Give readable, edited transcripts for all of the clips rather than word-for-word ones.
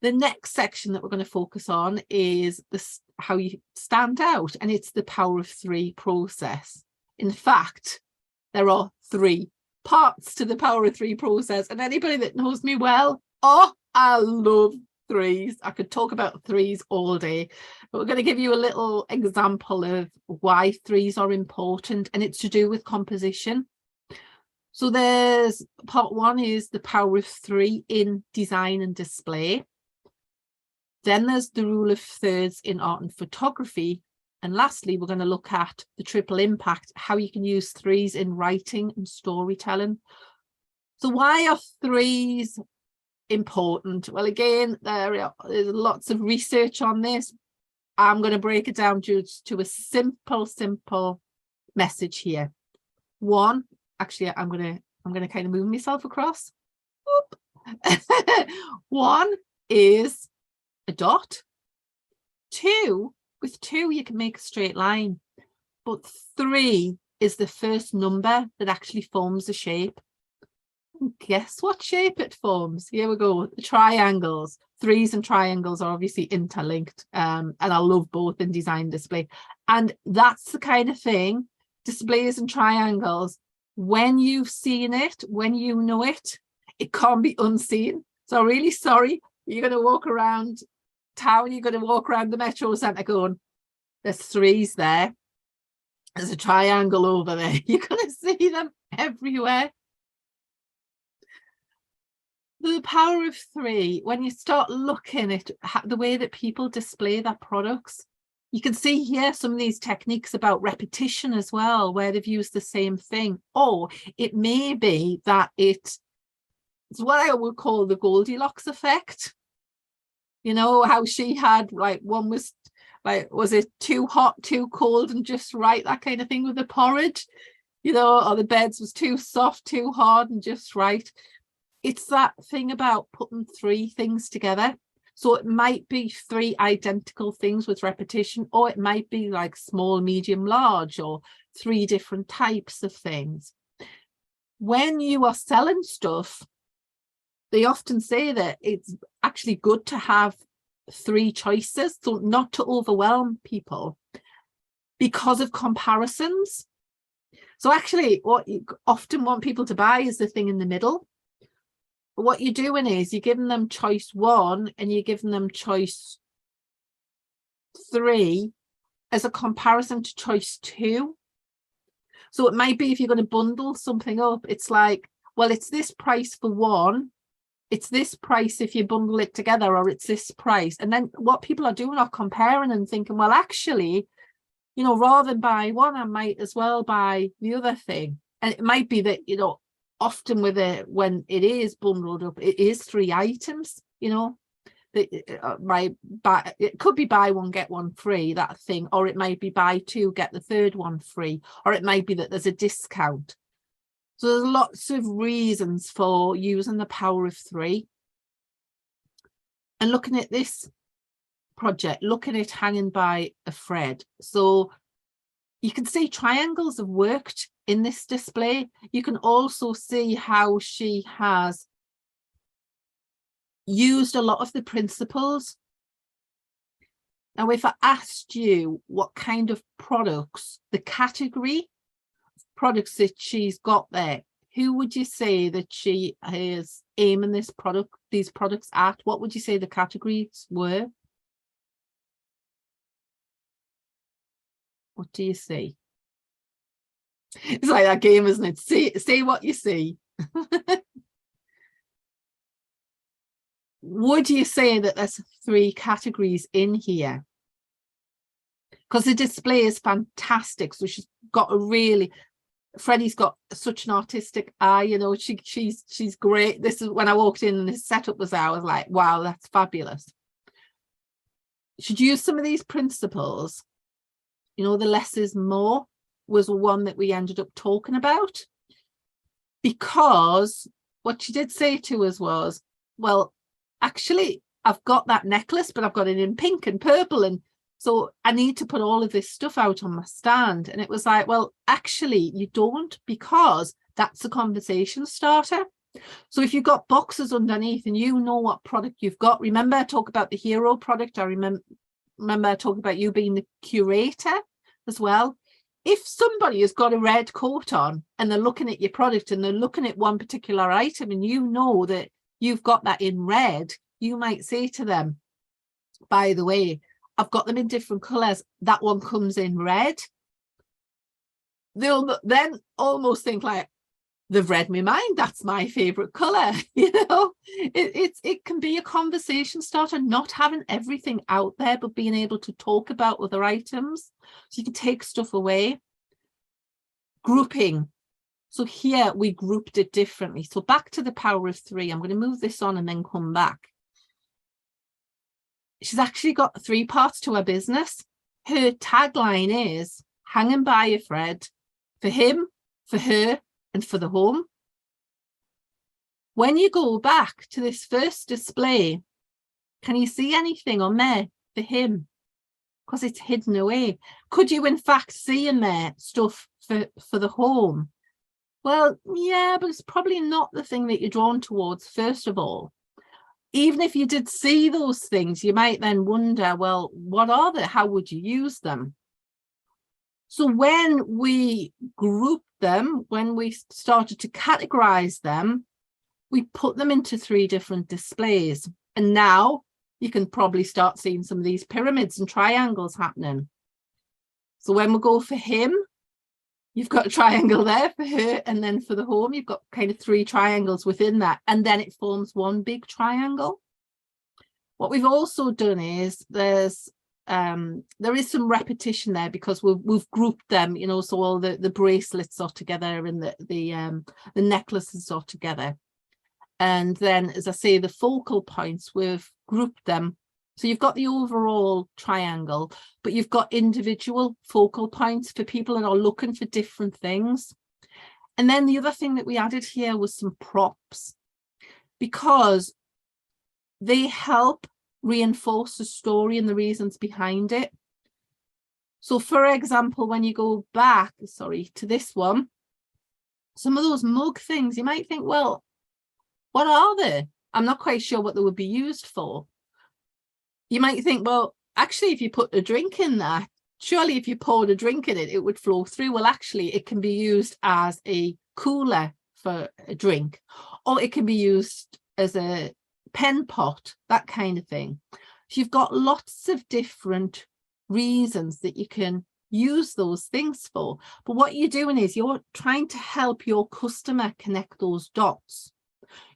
The next section that we're going to focus on is this, how you stand out, and it's the power of three process. In fact, there are three parts to the power of three process, and anybody that knows me well, oh, I love threes. I could talk about threes all day, but we're going to give you a little example of why threes are important, and it's to do with composition. So there's part one is the power of three in design and display. Then there's the rule of thirds in art and photography. And lastly, we're going to look at the triple impact, how you can use threes in writing and storytelling. So why are threes important? Well, again, there's lots of research on this. I'm going to break it down to a simple message here. One, actually, I'm going to kind of move myself across. One is a dot. Two, with two you can make a straight line, but three is the first number that actually forms a shape. And guess what shape it forms? Here we go, the triangles. Threes and triangles are obviously interlinked, and I love both in design display. And that's the kind of thing, displays and triangles, when you've seen it, when you know it, it can't be unseen. So really sorry, you're going to walk around town, you're going to walk around the Metrocentre going, there's threes there, there's a triangle over there. You're going to see them everywhere. The power of three, when you start looking at the way that people display their products, you can see here some of these techniques about repetition as well, where they've used the same thing. Or it may be that it's what I would call the Goldilocks effect. You know, how she had, like, one was like, was it too hot, too cold, and just right, that kind of thing with the porridge, you know, or the beds was too soft, too hard, and just right. It's that thing about putting three things together. So it might be three identical things with repetition, or it might be like small, medium, large, or three different types of things. When you are selling stuff, they often say that it's actually good to have three choices, so not to overwhelm people because of comparisons. So actually what you often want people to buy is the thing in the middle. But what you're doing is you're giving them choice one and you're giving them choice three as a comparison to choice two. So it might be if you're going to bundle something up, it's like, well, it's this price for one, it's this price if you bundle it together, or it's this price. And then what people are doing are comparing and thinking, well, actually, you know, rather than buy one, I might as well buy the other thing. And it might be that, you know, often with it, when it is bundled up, it is three items, you know, it could be buy one, get one free, that thing, or it might be buy two, get the third one free, or it might be that there's a discount. So there's lots of reasons for using the power of three. And looking at this project, looking at hanging by a thread. So you can see triangles have worked in this display. You can also see how she has used a lot of the principles. Now, if I asked you what kind of products, the category products that she's got there, who would you say that she is aiming these products at? What would you say the categories were? What do you see? It's like that game, isn't it? See what you see. Would you say that there's three categories in here? Because the display is fantastic. So she's got a really, Freddie's got such an artistic eye, you know, she's great. This is when I walked in and his setup was there, I was like, wow, that's fabulous. Should use some of these principles. You know, the less is more was one that we ended up talking about, because what she did say to us was, well, actually, I've got that necklace, but I've got it in pink and purple, and so I need to put all of this stuff out on my stand. And it was like, well, actually, you don't, because that's a conversation starter. So if you've got boxes underneath and you know what product you've got, remember I talk about the hero product. I remember I talk about you being the curator as well. If somebody has got a red coat on and they're looking at your product and they're looking at one particular item and you know that you've got that in red, you might say to them, by the way, I've got them in different colours. That one comes in red. They'll then almost think like, they've read my mind. That's my favourite colour. You know, it can be a conversation starter, not having everything out there, but being able to talk about other items. So you can take stuff away. Grouping. So here we grouped it differently. So back to the power of 3. I'm going to move this on and then come back. She's actually got 3 parts to her business. Her tagline is hanging by a thread for him, for her, and for the home. When you go back to this first display, can you see anything on there for him? Because it's hidden away. Could you in fact see in there stuff for the home? Well, yeah, but it's probably not the thing that you're drawn towards, first of all. Even if you did see those things, you might then wonder, well, what are they? How would you use them? So when we grouped them, when we started to categorize them, we put them into 3 different displays. And now you can probably start seeing some of these pyramids and triangles happening. So when we go for him, you've got a triangle there, for her, and then for the home, you've got kind of 3 triangles within that. And then it forms one big triangle. What we've also done is there is some repetition there because we've grouped them, you know, so all the bracelets are together and the necklaces are together. And then, as I say, the focal points, we've grouped them. So you've got the overall triangle, but you've got individual focal points for people that are looking for different things. And then the other thing that we added here was some props, because they help reinforce the story and the reasons behind it. So for example, when you go back, to this one, some of those mug things, you might think, well, what are they? I'm not quite sure what they would be used for. You might think, well, actually, if you put a drink in there, surely if you poured a drink in it, it would flow through. Well, actually, it can be used as a cooler for a drink, or it can be used as a pen pot, that kind of thing. So you've got lots of different reasons that you can use those things for. But what you're doing is you're trying to help your customer connect those dots.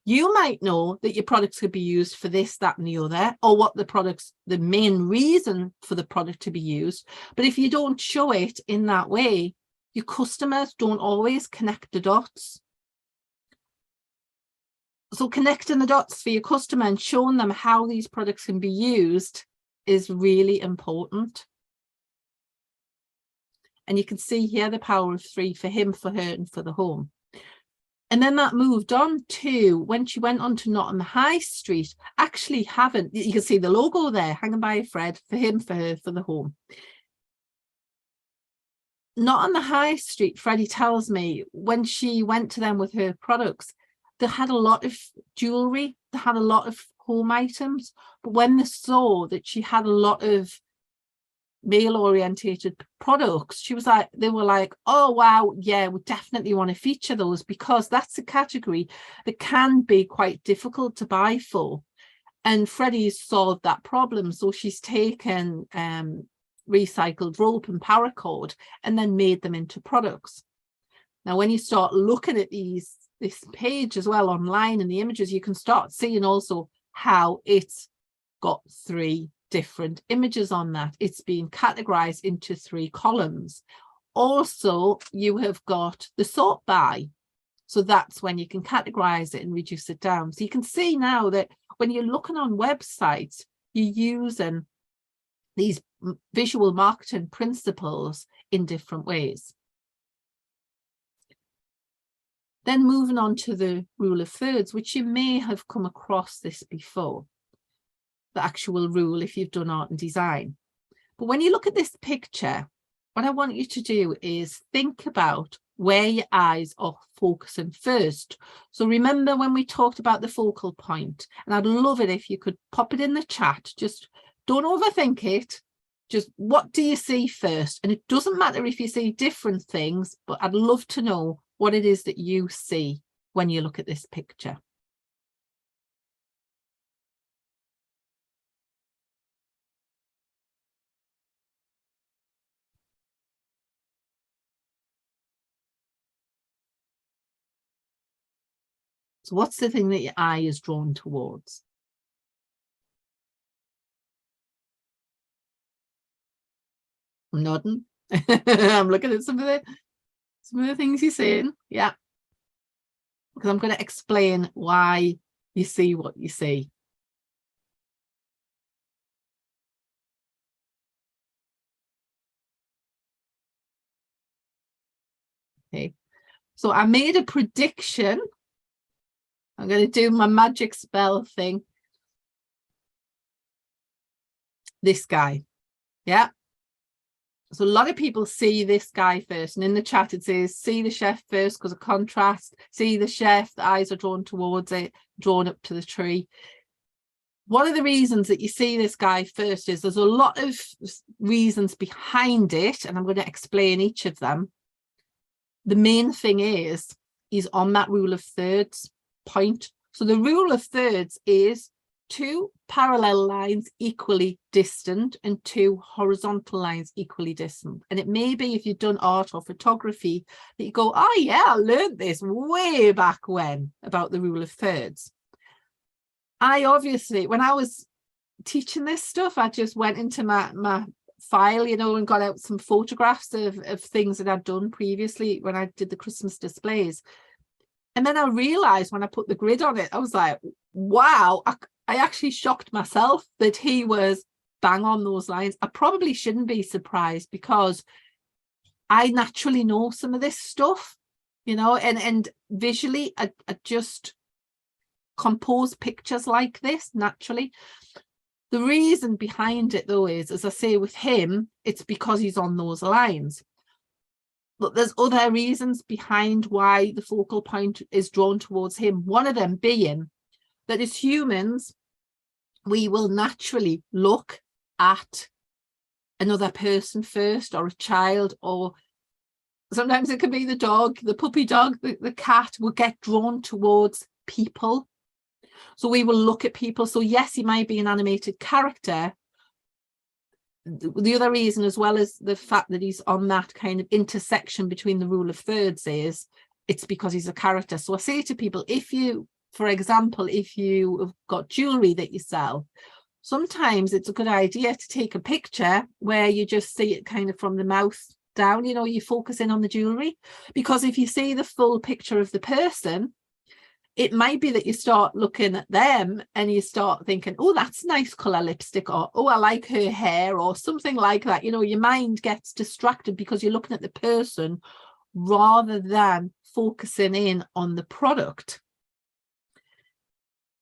You might know that your products could be used for this, that, and the other, or what the main reason for the product to be used. But if you don't show it in that way, your customers don't always connect the dots. So connecting the dots for your customer and showing them how these products can be used is really important. And you can see here the power of 3 for him, for her, and for the home. And then that moved on to when she went on to Not on the High Street, actually having, you can see the logo there, hanging by a thread, for him, for her, for the home. Not on the High Street, Freddie tells me, when she went to them with her products, they had a lot of jewellery, they had a lot of home items, but when they saw that she had a lot of male-orientated products, they were like, oh wow, yeah, we definitely want to feature those, because that's a category that can be quite difficult to buy for. And Freddie's solved that problem. So she's taken recycled rope and paracord and then made them into products. Now when you start looking at this page as well online and the images, you can start seeing also how it's got 3 different images on that. It's being categorized into 3 columns. Also, you have got the sort by. So that's when you can categorize it and reduce it down. So you can see now that when you're looking on websites, you're using these visual marketing principles in different ways. Then moving on to the rule of thirds, which you may have come across this before, the actual rule if you've done art and design. But when you look at this picture, what I want you to do is think about where your eyes are focusing first. So remember when we talked about the focal point, and I'd love it if you could pop it in the chat. Just don't overthink it. Just what do you see first? And it doesn't matter if you see different things, but I'd love to know what it is that you see when you look at this picture. So what's the thing that your eye is drawn towards? I'm nodding. I'm looking at some of the things you're saying. Yeah. Because I'm going to explain why you see what you see. Okay. So I made a prediction. I'm going to do my magic spell thing. This guy. Yeah. So a lot of people see this guy first. And in the chat it says, see the chef first because of contrast. See the chef, the eyes are drawn towards it, drawn up to the tree. One of the reasons that you see this guy first is there's a lot of reasons behind it. And I'm going to explain each of them. The main thing is he's on that rule of thirds point. So the rule of thirds is 2 parallel lines equally distant and 2 horizontal lines equally distant. And it may be if you've done art or photography that you go, oh yeah, I learned this way back when about the rule of thirds. I obviously, when I was teaching this stuff, I just went into my file, you know, and got out some photographs of things that I'd done previously when I did the Christmas displays. And then I realized when I put the grid on it, I was like, wow, I actually shocked myself that he was bang on those lines. I probably shouldn't be surprised because I naturally know some of this stuff, you know, and visually I just compose pictures like this naturally. The reason behind it, though, is, as I say, with him, it's because he's on those lines. But there's other reasons behind why the focal point is drawn towards him. One of them being that as humans, we will naturally look at another person first, or a child, or sometimes it can be the dog, the puppy dog, the cat will get drawn towards people. So we will look at people. So yes, he might be an animated character. The other reason, as well as the fact that he's on that kind of intersection between the rule of thirds, is it's because he's a character. So I say to people, if you, for example, if you have got jewelry that you sell, sometimes it's a good idea to take a picture where you just see it kind of from the mouth down, you know, you focus in on the jewelry, because if you see the full picture of the person, it might be that you start looking at them and you start thinking, oh, that's nice colour lipstick, or oh, I like her hair, or something like that. You know, your mind gets distracted because you're looking at the person rather than focusing in on the product.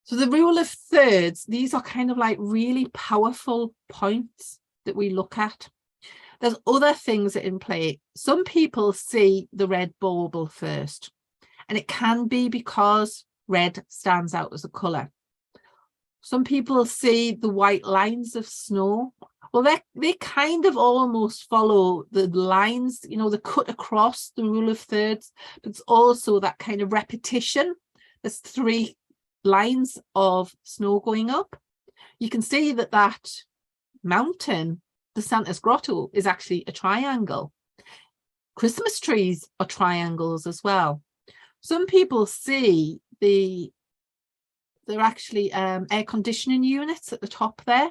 So the rule of thirds, these are kind of like really powerful points that we look at. There's other things that are in play. Some people see the red bauble first. And it can be because red stands out as a colour. Some people see the white lines of snow. Well, they kind of almost follow the lines, you know, the cut across the rule of thirds, but it's also that kind of repetition. There's 3 lines of snow going up. You can see that mountain, the Santa's Grotto, is actually a triangle. Christmas trees are triangles as well. Some people see they're actually air conditioning units at the top there.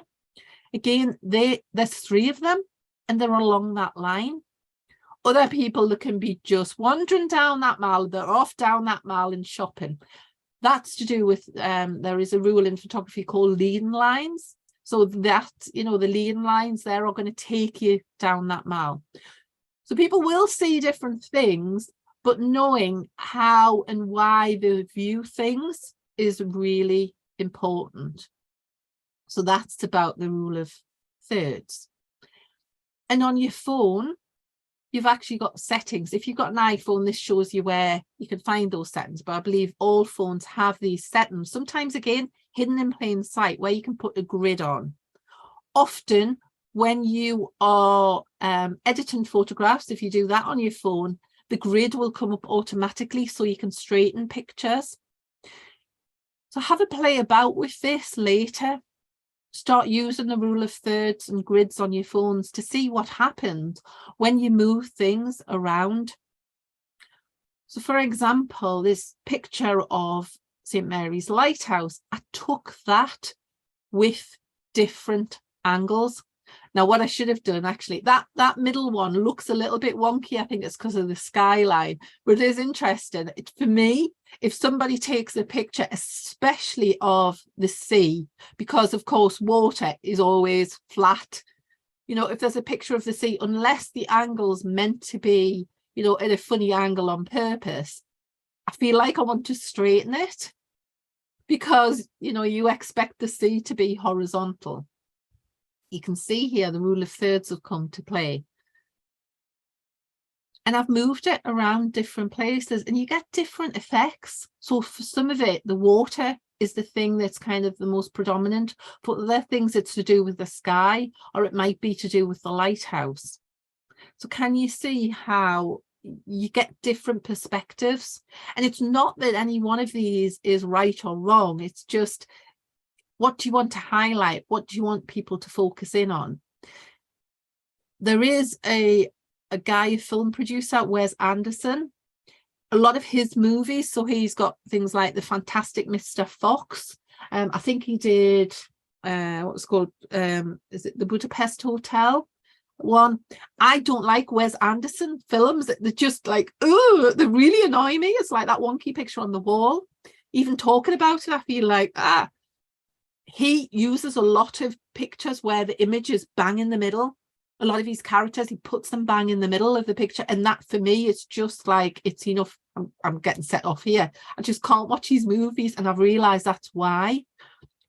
Again, there's 3 of them and they're along that line. Other people that can be just wandering down that mall, they're off down that mall and shopping. That's to do with, there is a rule in photography called leading lines. So that, you know, the leading lines there are going to take you down that mall. So people will see different things, but knowing how and why they view things is really important. So that's about the rule of thirds. And on your phone, you've actually got settings. If you've got an iPhone, this shows you where you can find those settings, but I believe all phones have these settings, sometimes again hidden in plain sight, where you can put a grid on. Often when you are editing photographs, if you do that on your phone, the grid will come up automatically so you can straighten pictures. So have a play about with this later. Start using the rule of thirds and grids on your phones to see what happens when you move things around. So for example, this picture of St. Mary's Lighthouse, I took that with different angles. Now, what I should have done, actually, that middle one looks a little bit wonky. I think it's because of the skyline, but it is interesting. For me, if somebody takes a picture, especially of the sea, because of course water is always flat, you know, if there's a picture of the sea, unless the angle's meant to be, you know, at a funny angle on purpose, I feel like I want to straighten it, because, you know, you expect the sea to be horizontal. You can see here the rule of thirds have come to play. And I've moved it around different places and you get different effects. So for some of it, the water is the thing that's kind of the most predominant. For other things, it's to do with the sky, or it might be to do with the lighthouse. So can you see how you get different perspectives? And it's not that any one of these is right or wrong. It's just, what do you want to highlight? What do you want people to focus in on? There is a guy, a film producer, Wes Anderson. A lot of his movies, so he's got things like The Fantastic Mr. Fox. I think he did, what's called, is it The Budapest Hotel one? I don't like Wes Anderson films. They're just like, oh, they really annoy me. It's like that wonky picture on the wall. Even talking about it, I feel like, he uses a lot of pictures where the image is bang in the middle. A lot of his characters, he puts them bang in the middle of the picture. And that for me, it's just like, it's enough. I'm getting set off here. I just can't watch his movies. And I've realized that's why,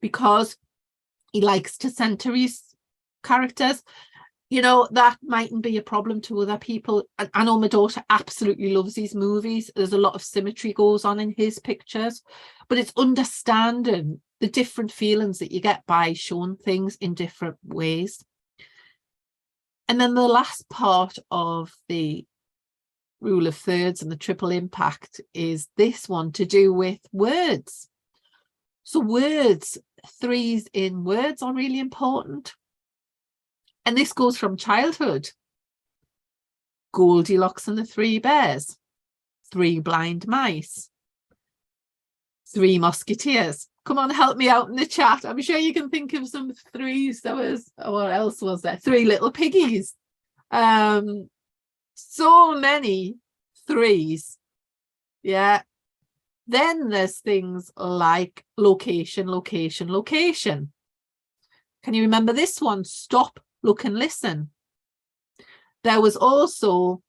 because he likes to center his characters. You know, that mightn't be a problem to other people. And I know my daughter absolutely loves these movies. There's a lot of symmetry goes on in his pictures, but it's understanding the different feelings that you get by showing things in different ways. And then the last part of the rule of thirds and the triple impact is this one to do with words. So words, threes in words are really important. And this goes from childhood. Goldilocks and the Three Bears, Three Blind Mice, Three Musketeers. Come on, help me out in the chat. I'm sure you can think of some threes. There was, what else was there? Three Little Piggies. So many threes. Yeah. Then there's things like location, location, location. Can you remember this one? Stop, look and listen. There was also,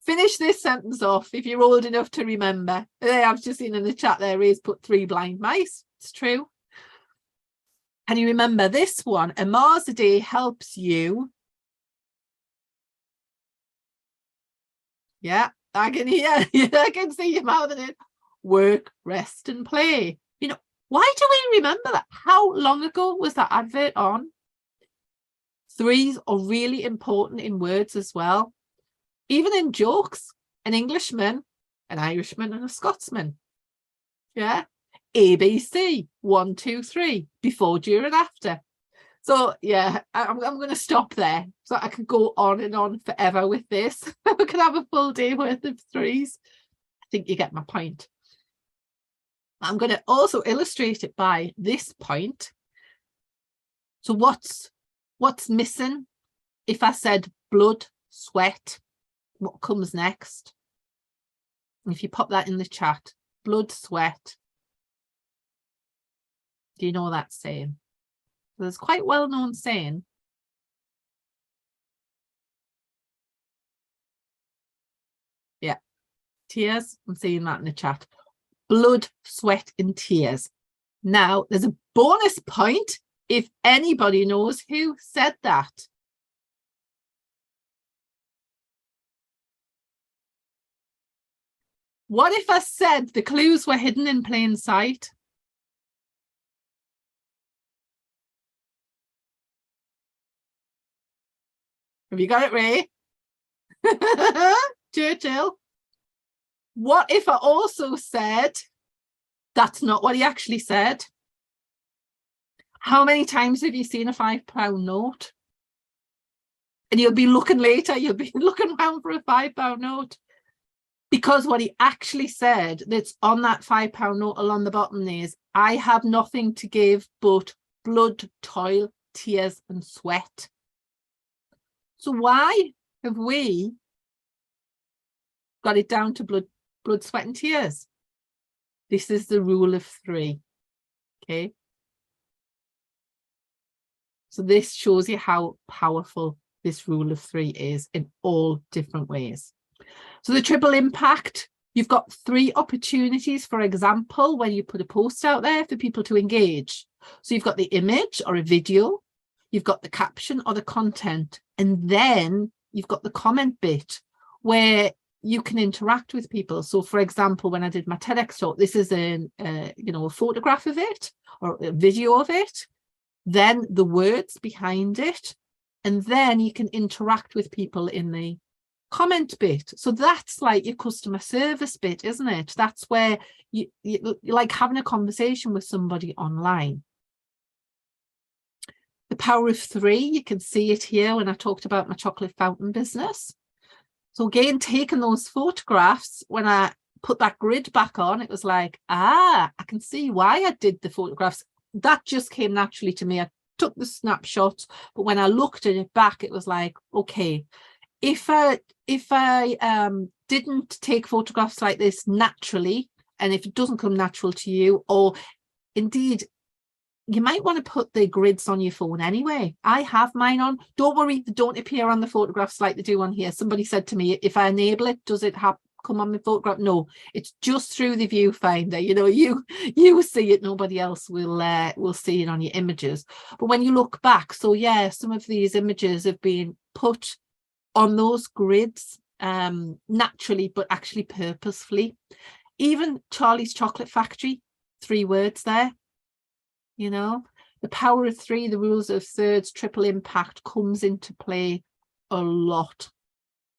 finish this sentence off if you're old enough to remember. I've just seen in the chat there, Ray's put Three Blind Mice. It's true. Can you remember this one? A Mars a day helps you. Yeah, I can hear. I can see you mouthing it. Work, rest and play. You know, why do we remember that? How long ago was that advert on? Threes are really important in words as well. Even in jokes, an Englishman, an Irishman and a Scotsman. Yeah. ABC, 1, 2, 3, before, during, after. So yeah, I'm going to stop there. So I could go on and on forever with this. We could have a full day worth of threes. I think you get my point. I'm going to also illustrate it by this point. So what's missing? If I said blood, sweat, what comes next? And if you pop that in the chat, blood, sweat. Do you know that saying? There's quite well-known saying. Yeah, tears. I'm seeing that in the chat. Blood, sweat and tears. Now, there's a bonus point if anybody knows who said that. What if I said the clues were hidden in plain sight? Have you got it, Ray? Churchill. What if I also said that's not what he actually said? How many times have you seen a £5 note? And you'll be looking later, you'll be looking around for a £5 note. Because what he actually said that's on that £5 note along the bottom is, I have nothing to give but blood, toil, tears and sweat. So why have we got it down to blood, sweat and tears? This is the rule of 3. Okay. So this shows you how powerful this rule of 3 is in all different ways. So the triple impact, you've got 3 opportunities, for example, when you put a post out there for people to engage. So you've got the image or a video, you've got the caption or the content, and then you've got the comment bit where you can interact with people. So for example, when I did my TEDx talk, this is a photograph of it or a video of it, then the words behind it, and then you can interact with people in the comment bit. So that's like your customer service bit, isn't it? That's where you like having a conversation with somebody online. The power of 3, you can see it here when I talked about my chocolate fountain business. So again, taking those photographs, when I put that grid back on, it was like, I can see why I did the photographs. That just came naturally to me. I took the snapshots, but when I looked at it back, it was like, okay, if I didn't take photographs like this naturally, and if it doesn't come natural to you, or indeed, you might want to put the grids on your phone anyway. I have mine on. Don't worry, they don't appear on the photographs like they do on here. Somebody said to me, if I enable it, does it come on the photograph? No, it's just through the viewfinder. You know, you see it, nobody else will see it on your images. But when you look back, so yeah, some of these images have been put on those grids naturally, but actually purposefully. Even Charlie's Chocolate Factory, 3 words there. You know, the power of 3, the rules of thirds, triple impact comes into play a lot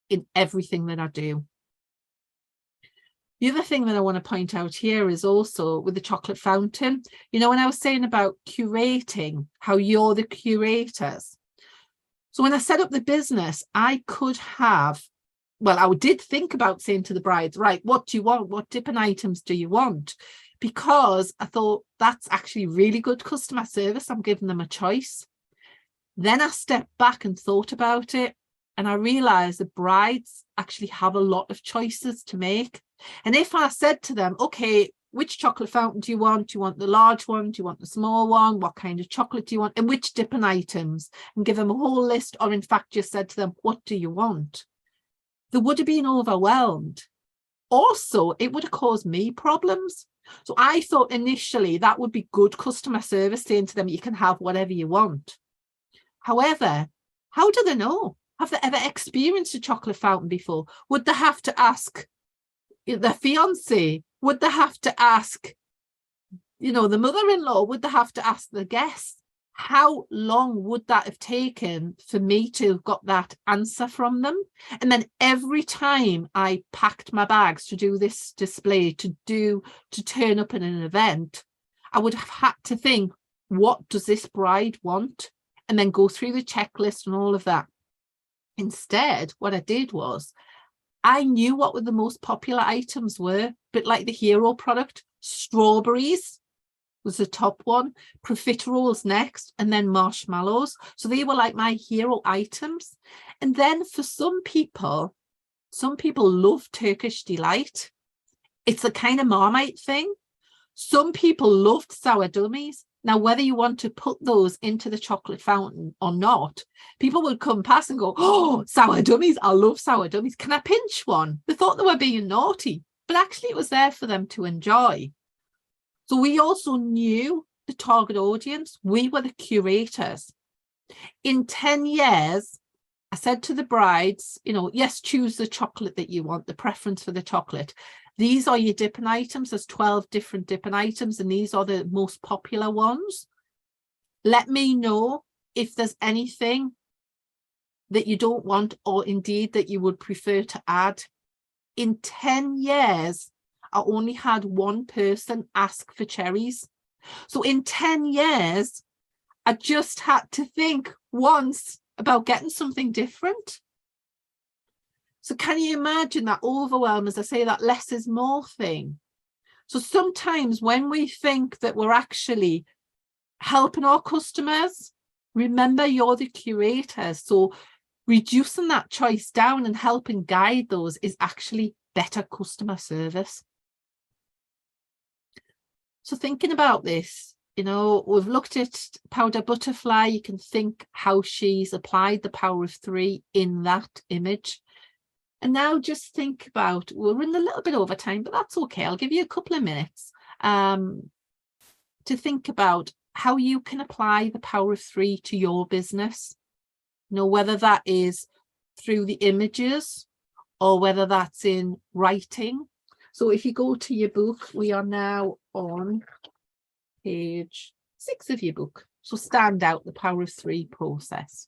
in everything that I do. The other thing that I want to point out here is also with the chocolate fountain, you know, when I was saying about curating, how you're the curators. So when I set up the business, I could have, well, I did think about saying to the brides, right, what do you want? What dipping items do you want? Because I thought that's actually really good customer service. I'm giving them a choice. Then I stepped back and thought about it, and I realized the brides actually have a lot of choices to make. And if I said to them, okay, which chocolate fountain do you want? Do you want the large one? Do you want the small one? What kind of chocolate do you want? And which dipping items? And give them a whole list, or in fact just said to them, what do you want? They would have been overwhelmed. Also, it would have caused me problems. So I thought initially that would be good customer service, saying to them, you can have whatever you want. However, how do they know? Have they ever experienced a chocolate fountain before? Would they have to ask their fiance? Would they have to ask, you know, the mother-in-law? Would they have to ask the guests? How long would that have taken for me to have got that answer from them? And then every time I packed my bags to do this display, to turn up at an event, I would have had to think, what does this bride want? And then go through the checklist and all of that. Instead, what I did was I knew what were the most popular items were, a bit like the hero product. Strawberries was the top one, profiteroles next, and then marshmallows. So they were like my hero items. And then for some people love Turkish delight. It's a kind of Marmite thing. Some people loved sour dummies. Now, whether you want to put those into the chocolate fountain or not, people would come past and go, oh, sour dummies. I love sour dummies. Can I pinch one? They thought they were being naughty, but actually it was there for them to enjoy. So we also knew the target audience. We were the curators. In 10 years, I said to the brides, you know, yes, choose the chocolate that you want, the preference for the chocolate. These are your dipping items. There's 12 different dipping items, and these are the most popular ones. Let me know if there's anything that you don't want, or indeed that you would prefer to add. In 10 years, I only had one person ask for cherries. So in 10 years, I just had to think once about getting something different. So can you imagine that overwhelm, as I say, that less is more thing? So sometimes when we think that we're actually helping our customers, remember you're the curator. So reducing that choice down and helping guide those is actually better customer service. So thinking about this, you know, we've looked at Powder Butterfly. You can think how she's applied the power of 3 in that image. And now just think about, we're running a little bit over time, but that's okay. I'll give you a couple of minutes to think about how you can apply the power of 3 to your business. You know, whether that is through the images or whether that's in writing. So if you go to your book, we are now on page 6 of your book. So stand out the power of 3 process.